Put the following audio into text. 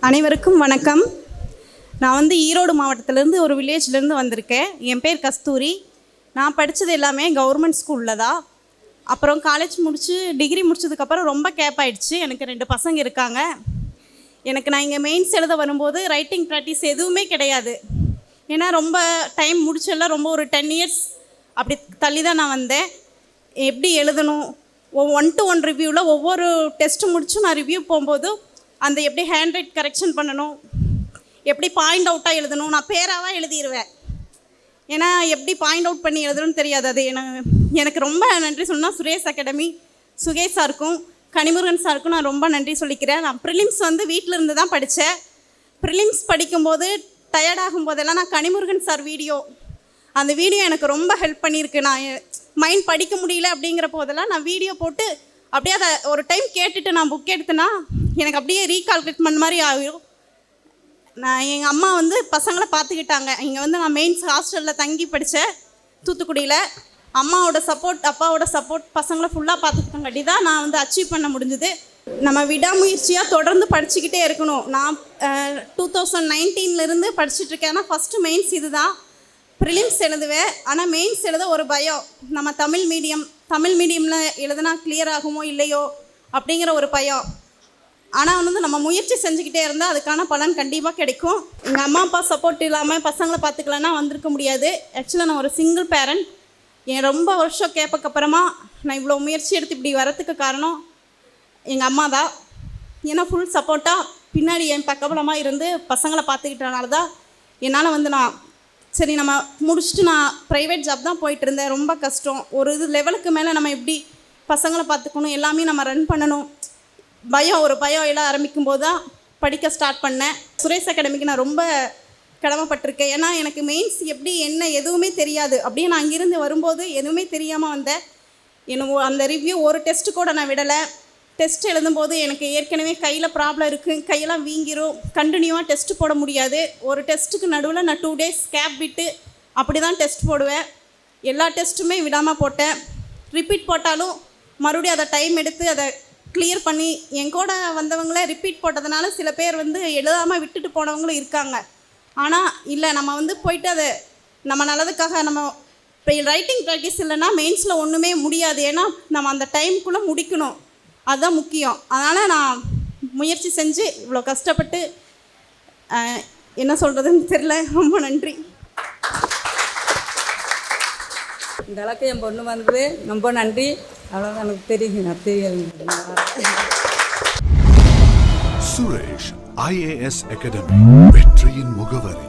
அனைவருக்கும் வணக்கம். நான் வந்து ஈரோடு மாவட்டத்திலேருந்து ஒரு வில்லேஜ்லேருந்து வந்திருக்கேன். என் பேர் கஸ்தூரி. நான் படித்தது எல்லாமே கவர்மெண்ட் ஸ்கூலில் தான். அப்புறம் காலேஜ் முடித்து டிகிரி முடித்ததுக்கப்புறம் ரொம்ப கேப் ஆகிடுச்சு. எனக்கு 2 பசங்க இருக்காங்க. நான் இங்கே மெயின்ஸ் எழுத வரும்போது ரைட்டிங் ப்ராக்டிஸ் எதுவுமே கிடையாது. ஏன்னா ரொம்ப டைம் முடிச்செல்லாம் ரொம்ப ஒரு 10 இயர்ஸ் அப்படி தள்ளி தான் நான் வந்தேன். எப்படி எழுதணும், 1 to 1 ரிவ்யூவில் ஒவ்வொரு டெஸ்ட்டு முடிச்சும் நான் ரிவ்யூ போகும்போது அந்த எப்படி ஹேண்ட் ரைட் கரெக்ஷன் பண்ணணும், எப்படி பாயிண்ட் அவுட்டாக எழுதணும், நான் பேராவாக எழுதிடுவேன். ஏன்னா எப்படி பாயிண்ட் அவுட் பண்ணி எழுதணும்னு தெரியாது. அது எனக்கு ரொம்ப நன்றி சொல்லணும். சுரேஷ் அகாடமி சுகேஷ் சாருக்கும் கனிமுருகன் சாருக்கும் நான் ரொம்ப நன்றி சொல்லிக்கிறேன். நான் ப்ரிலிம்ஸ் வந்து வீட்டில் இருந்து தான் படித்தேன். ப்ரிலிம்ஸ் படிக்கும்போது டயர்டாகும் போதெல்லாம் நான் கனிமுருகன் சார் அந்த வீடியோ எனக்கு ரொம்ப ஹெல்ப் பண்ணியிருக்கு. நான் மைண்ட் படிக்க முடியல அப்படிங்கிற போதெல்லாம் நான் வீடியோ போட்டு அப்படியே அதை ஒரு டைம் கேட்டுட்டு நான் புக் எடுத்தேன்னா எனக்கு அப்படியே ரீகால்குலேட் பண்ண மாதிரி ஆகும். எங்கள் அம்மா வந்து பசங்களை பார்த்துக்கிட்டாங்க. இங்கே வந்து நான் மெயின்ஸ் ஹாஸ்டலில் தங்கி படித்தேன் தூத்துக்குடியில். அம்மாவோட சப்போர்ட், அப்பாவோட சப்போர்ட், பசங்களை ஃபுல்லாக பார்த்துக்கிட்டங்காட்டி தான் நான் வந்து அச்சீவ் பண்ண முடிஞ்சுது. நம்ம விடாமுயற்சியாக தொடர்ந்து படிச்சுக்கிட்டே இருக்கணும். நான் 2019 படிச்சுட்ருக்கேன். ஆனால் ஃபஸ்ட்டு மெயின்ஸ் இது தான். ப்ரிலிம்ஸ் எழுதுவேன். ஆனால் மெயின்ஸ் எழுத ஒரு பயம். நம்ம தமிழ் மீடியமில் எழுதுனா கிளியர் ஆகுமோ இல்லையோ அப்படிங்கிற ஒரு பயம். ஆனால் வந்து நம்ம முயற்சி செஞ்சுக்கிட்டே இருந்தால் அதுக்கான பலன் கண்டிப்பாக கிடைக்கும். எங்கள் அம்மா அப்பா சப்போர்ட் இல்லாமல் பசங்களை பார்த்துக்கலன்னா வந்திருக்க முடியாது. ஆக்சுவலாக நான் ஒரு சிங்கிள் பேரண்ட். ரொம்ப வருஷம் கேட்பக்கப்புறமா நான் இவ்வளோ முயற்சி எடுத்து இப்படி வரத்துக்கு காரணம் எங்கள் அம்மா தான். ஏன்னா ஃபுல் சப்போர்ட்டாக பின்னாடி என் பக்கபலமாக இருந்து பசங்களை பார்த்துக்கிட்டனால தான் என்னால் வந்து நான் சரி நம்ம முடிச்சுட்டு நான் ப்ரைவேட் ஜாப் தான் போயிட்டு இருந்தேன். ரொம்ப கஷ்டம். ஒரு லெவலுக்கு மேலே நம்ம எப்படி பசங்களை பார்த்துக்கணும், எல்லாமே நம்ம ரன் பண்ணணும், ஒரு பயம் எல்லாம் ஆரம்பிக்கும் போது தான் படிக்க ஸ்டார்ட் பண்ணேன். சுரேஷ் அகாடமிக்கு நான் ரொம்ப கடமைப்பட்டிருக்கேன். ஏன்னா எனக்கு மெயின்ஸ் எப்படி என்ன எதுவுமே தெரியாது. அப்படியே நான் அங்கிருந்து வரும்போது எதுவுமே தெரியாமல் வந்தேன். அந்த ரிவ்யூ ஒரு டெஸ்ட்டு கூட நான் விடலை. டெஸ்ட் எழுதும்போது எனக்கு ஏற்கனவே கையில் ப்ராப்ளம் இருக்குது, கையெல்லாம் வீங்கிரும், கண்டினியூவாக டெஸ்ட்டு போட முடியாது. ஒரு டெஸ்ட்டுக்கு நடுவில் நான் 2 days கேப் விட்டு அப்படி தான் டெஸ்ட் போடுவேன். எல்லா டெஸ்ட்டுமே விடாமல் போட்டேன். ரிப்பீட் போட்டாலும் மறுபடியும் அதை டைம் எடுத்து அதை கிளியர் பண்ணி என் கூட வந்தவங்களே ரிப்பீட் போட்டதுனால சில பேர் வந்து எழுதாமல் விட்டுட்டு போனவங்களும் இருக்காங்க. ஆனால் இல்லை, நம்ம வந்து போயிட்டு அதை நம்ம நல்லதுக்காக நம்ம இப்போ ரைட்டிங் ப்ராக்டிஸ் இல்லைன்னா மெயின்ஸில் ஒன்றுமே முடியாது. ஏன்னா நம்ம அந்த டைமுக்குள்ளே முடிக்கணும், அதுதான் முக்கியம். அதனால் நான் முயற்சி செஞ்சு இவ்வளோ கஷ்டப்பட்டு என்ன சொல்கிறதுன்னு தெரில. ரொம்ப நன்றி. இந்த அளவுக்கு என் பொண்ணு வந்தது ரொம்ப நன்றி. அவ்வளோதான் எனக்கு தெரியும். சுரேஷ் IAS அகாடமி வெற்றியின் முகவரி.